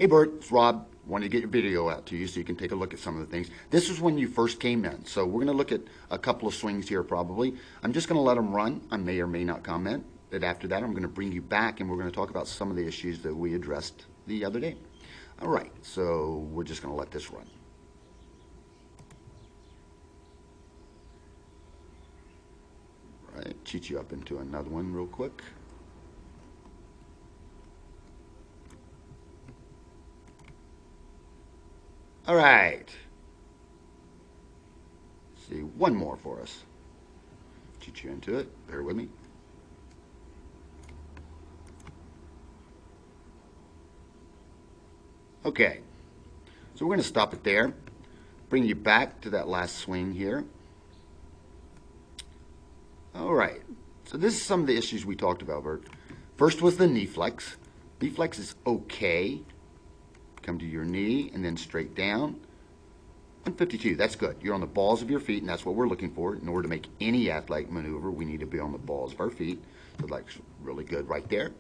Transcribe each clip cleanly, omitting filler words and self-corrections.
Hey Bert, it's Rob. Wanted to get your video out to you so you can take a look at some of the things. This is when you first came in, so we're going to look at a couple of swings here probably. I'm just going to let them run. I may or may not comment. But after that, I'm going to bring you back and we're going to talk about some of the issues that we addressed the other day. All right, so we're just going to let this run. All right, cheat you up into another one real quick. All right. Let's see, one more for us. Cheat you into it. Bear with me. Okay. So we're going to stop it there. Bring you back to that last swing here. All right. So this is some of the issues we talked about, Bert. First was the knee flex. Knee flex is okay. Come to your knee and then straight down. 152, that's good. You're on the balls of your feet, and that's what we're looking for. In order to make any athletic maneuver, we need to be on the balls of our feet. So that's really good right there.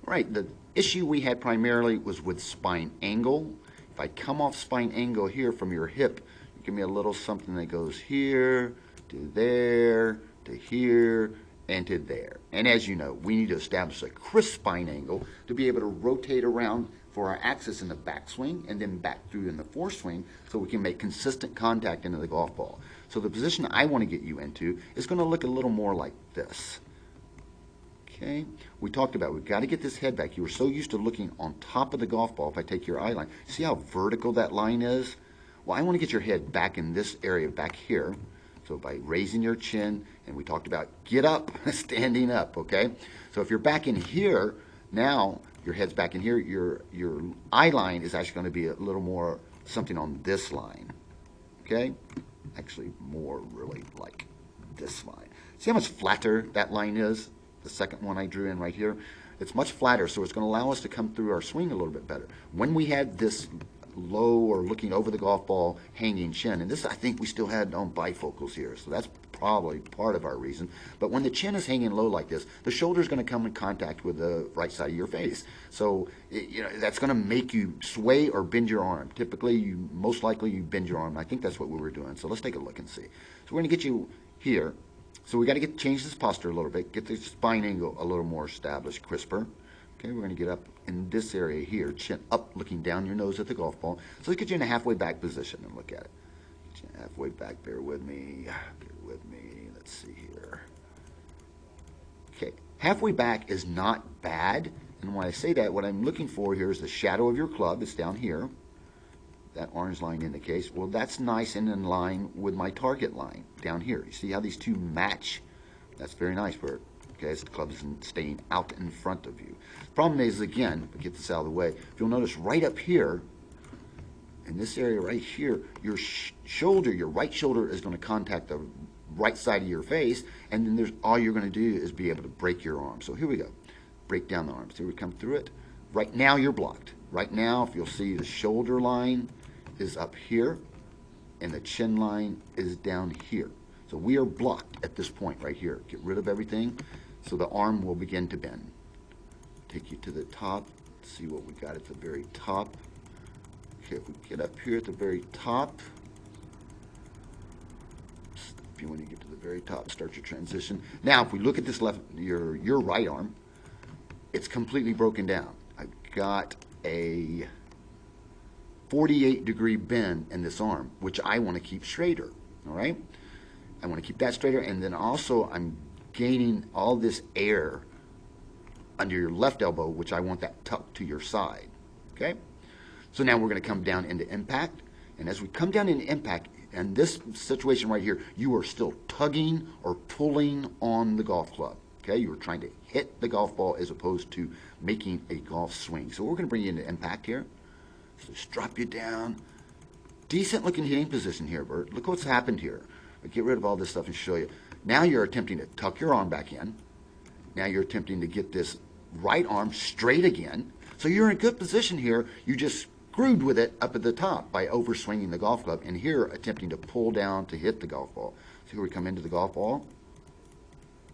All right, the issue we had primarily was with spine angle. If I come off spine angle here from your hip, you give me a little something that goes here, to there, to here, and to there. And as you know, we need to establish a crisp spine angle to be able to rotate around for our axis in the backswing and then back through in the foreswing so we can make consistent contact into the golf ball. So the position I want to get you into is going to look a little more like this. Okay, we talked about we've got to get this head back. You were so used to looking on top of the golf ball. If I take your eye line, see how vertical that line is? Well, I want to get your head back in this area back here. So by raising your chin, and we talked about get up, standing up, okay? So if you're back in here, now your head's back in here, your eye line is actually going to be a little more something on this line, okay? Actually more really like this line. See how much flatter that line is? The second one I drew in right here. It's much flatter, so it's going to allow us to come through our swing a little bit better. When we had this low or looking over the golf ball hanging chin, and this I think we still had on bifocals here, so that's probably part of our reason. But when the chin is hanging low like this, the shoulder is going to come in contact with the right side of your face. So that's going to make you sway or bend your arm. Typically, most likely you bend your arm. I think that's what we were doing. So let's take a look and see. So we're going to get you here. So we got to change this posture a little bit, get the spine angle a little more established, crisper. Okay, we're going to get up in this area here, chin up, looking down your nose at the golf ball. So let's get you in a halfway back position and look at it. Get you halfway back, bear with me. Bear with me. Let's see here. Okay, halfway back is not bad. And when I say that, what I'm looking for here is the shadow of your club. It's down here. That orange line indicates, well, that's nice and in line with my target line down here. You see how these two match? That's very nice, Bert. Okay, as the club isn't staying out in front of you. Problem is, again, get this out of the way. If you'll notice right up here, in this area right here, your shoulder, your right shoulder is going to contact the right side of your face, and then all you're going to do is be able to break your arm. So here we go. Break down the arm. See, we come through it. Right now, you're blocked. Right now, if you'll see, the shoulder line is up here, and the chin line is down here. So we are blocked at this point right here. Get rid of everything so the arm will begin to bend. Take you to the top. See what we got at the very top. Okay, if we get up here at the very top, if you want to get to the very top, start your transition. Now, if we look at this left, your right arm, it's completely broken down. I've got a 48-degree bend in this arm, which I want to keep straighter, all right? I want to keep that straighter, and then also I'm gaining all this air under your left elbow, which I want that tucked to your side, okay? So now we're going to come down into impact, and as we come down into impact, in this situation right here, you are still tugging or pulling on the golf club, okay? You are trying to hit the golf ball as opposed to making a golf swing. So we're going to bring you into impact here. So just drop you down. Decent looking hitting position here, Bert. Look what's happened here. I'll get rid of all this stuff and show you. Now you're attempting to tuck your arm back in. Now you're attempting to get this right arm straight again. So you're in a good position here. You just screwed with it up at the top by overswinging the golf club, and here attempting to pull down to hit the golf ball. So here we come into the golf ball.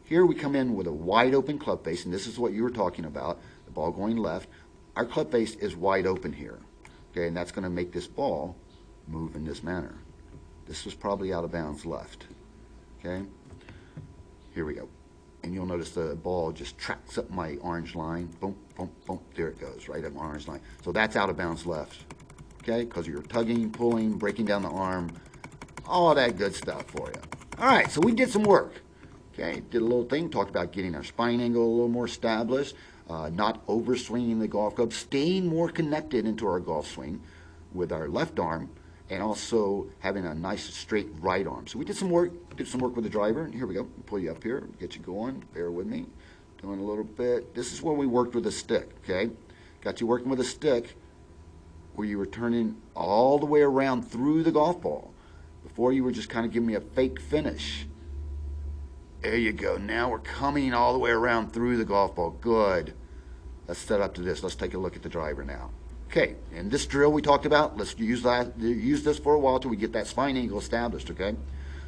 Here we come in with a wide open club face, and this is what you were talking about, the ball going left. our club face is wide open here. Okay, and that's going to make this ball move in this manner. This was probably out of bounds left. Okay, here we go. And you'll notice the ball just tracks up my orange line. Boom, boom, boom. There it goes, right up my orange line. So that's out of bounds left. Okay, because you're tugging, pulling, breaking down the arm, all that good stuff for you. All right, so we did some work. Okay, did a little thing, talked about getting our spine angle a little more established, not overswinging the golf club, staying more connected into our golf swing with our left arm, and also having a nice straight right arm. So we did some work with the driver. And here we go. Pull you up here, get you going. Bear with me. Doing a little bit. This is where we worked with a stick, okay? Got you working with a stick where you were turning all the way around through the golf ball. Before you were just kind of giving me a fake finish. There you go. Now we're coming all the way around through the golf ball. Good. Let's set up to this. Let's take a look at the driver now. Okay, and this drill we talked about, let's use this for a while till we get that spine angle established, okay?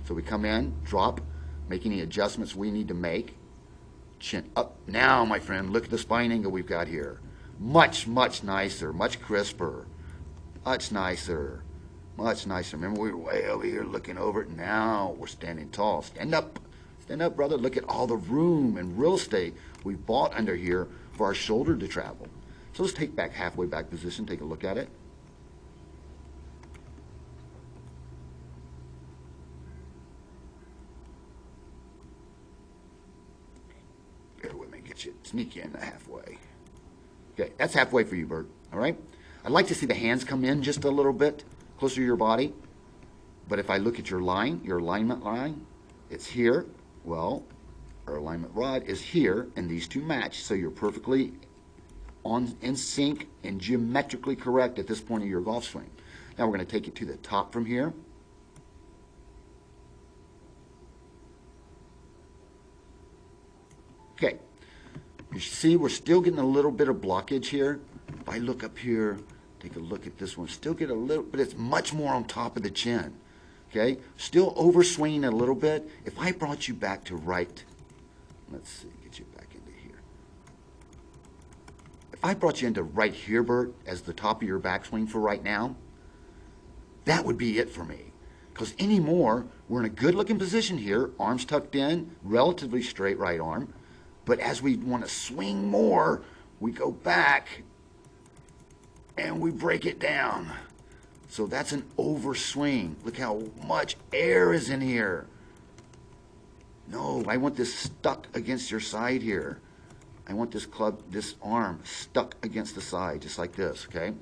So we come in, drop, make any adjustments we need to make. Chin up. Now, my friend, look at the spine angle we've got here. Much, much nicer, much crisper, much nicer, much nicer. Remember, we were way over here looking over it. Now we're standing tall. Stand up. Stand up, brother. Look at all the room and real estate we've bought under here for our shoulder to travel. So let's take back halfway back position, take a look at it. Bear with me, get you, sneak you in the halfway. Okay, that's halfway for you, Bert, all right? I'd like to see the hands come in just a little bit closer to your body. But if I look at your line, your alignment line, it's here. Well, our alignment rod is here, and these two match, so you're perfectly in sync and geometrically correct at this point of your golf swing. Now we're going to take it to the top from here. Okay, you see we're still getting a little bit of blockage here. If I look up here, take a look at this one, still get a little, but it's much more on top of the chin. Okay, still overswinging a little bit. If I brought you back to right, let's see, get you back into here. If I brought you into right here, Bert, as the top of your backswing for right now, that would be it for me. Because anymore, we're in a good looking position here, arms tucked in, relatively straight right arm. But as we want to swing more, we go back and we break it down. So that's an overswing. Look how much air is in here. No, I want this stuck against your side here. I want this club, this arm stuck against the side, just like this, okay?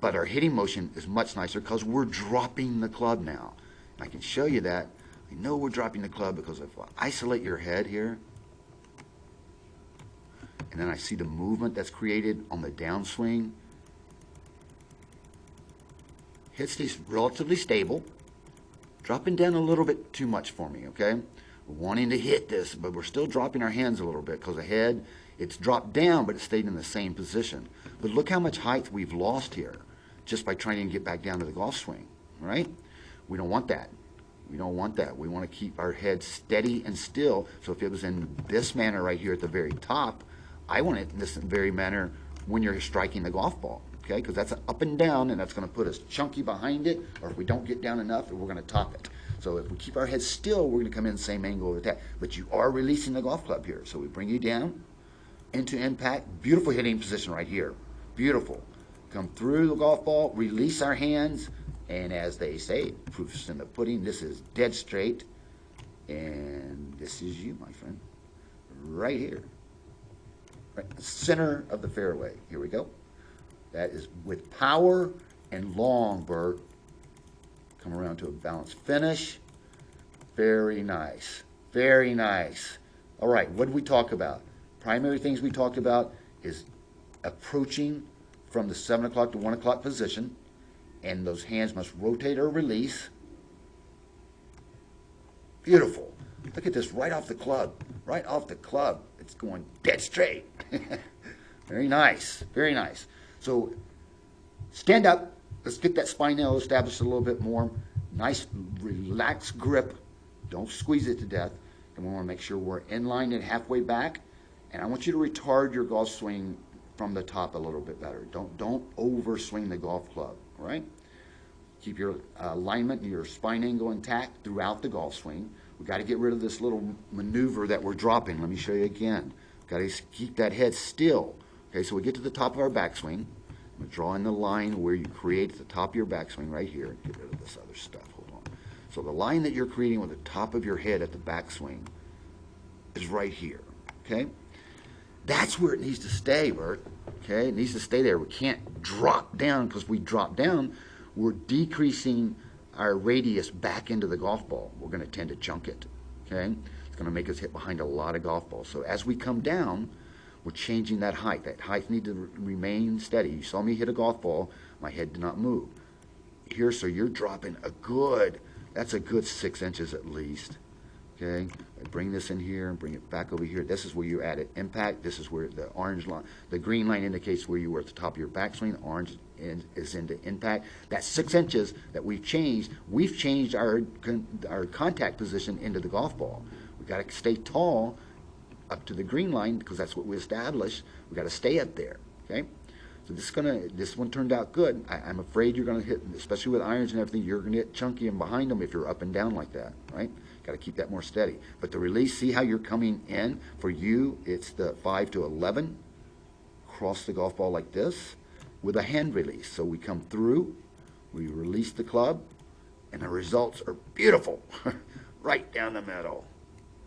But our hitting motion is much nicer because we're dropping the club now. And I can show you that. I know we're dropping the club because if I isolate your head here, and then I see the movement that's created on the downswing, head stays relatively stable, dropping down a little bit too much for me, okay? We're wanting to hit this, but we're still dropping our hands a little bit because the head, it's dropped down, but it stayed in the same position. But look how much height we've lost here just by trying to get back down to the golf swing, right? We don't want that. We don't want that. We want to keep our head steady and still. So if it was in this manner right here at the very top, I want it in this very manner when you're striking the golf ball, okay? Because that's an up and down, and that's going to put us chunky behind it, or if we don't get down enough, we're going to top it. So if we keep our head still, we're going to come in the same angle with that. But you are releasing the golf club here. So we bring you down into impact. Beautiful hitting position right here. Beautiful. Come through the golf ball, release our hands, and as they say, proof's in the pudding. This is dead straight, and this is you, my friend, right here. Right, center of the fairway. Here we go. That is with power and long, Bert. Come around to a balanced finish. Very nice. Very nice. All right, what did we talk about? Primary things we talked about is approaching from the 7 o'clock to 1 o'clock position, and those hands must rotate or release. Beautiful. Look at this, right off the club. Right off the club. It's going dead straight. Very nice. Very nice. So stand up. Let's get that spine nail established a little bit more. Nice, relaxed grip. Don't squeeze it to death. And we want to make sure we're in line and halfway back. And I want you to retard your golf swing from the top a little bit better. Don't over swing the golf club, all right? Keep your alignment and your spine angle intact throughout the golf swing. We've got to get rid of this little maneuver that we're dropping. Let me show you again. Got to keep that head still. Okay, so we get to the top of our backswing. I'm drawing the line where you create the top of your backswing right here. Get rid of this other stuff. Hold on. So the line that you're creating with the top of your head at the backswing is right here. Okay? That's where it needs to stay, Bert. Okay? It needs to stay there. We can't drop down, because we drop down, we're decreasing our radius back into the golf ball. We're going to tend to chunk it. Okay? It's going to make us hit behind a lot of golf balls. So as we come down, we're changing that height. That height needs to remain steady. You saw me hit a golf ball. My head did not move. Here, so you're dropping that's a good 6 inches at least. Okay? I bring this in here and bring it back over here. This is where you're at impact. This is where the orange line, the green line indicates where you were at the top of your backswing. The orange is into impact. That 6 inches that we've changed our contact position into the golf ball. We've got to stay tall up to the green line, because that's what we established. We've got to stay up there. Okay? So this one turned out good. I'm afraid you're gonna hit, especially with irons and everything, you're gonna get chunky and behind them if you're up and down like that, right? Got to keep that more steady. But the release, see how you're coming in? For you, it's the 5 to 11. Cross the golf ball like this with a hand release. So we come through, we release the club, and the results are beautiful. Right down the middle.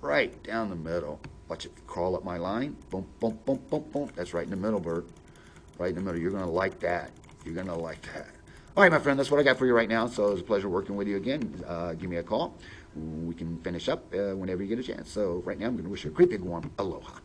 Right down the middle. Watch it crawl up my line. Boom, boom, boom, boom, boom. That's right in the middle, Bert. Right in the middle. You're going to like that. You're going to like that. All right, my friend, that's what I got for you right now. So it was a pleasure working with you again. Give me a call. We can finish up whenever you get a chance. So right now, I'm going to wish you a great big warm aloha.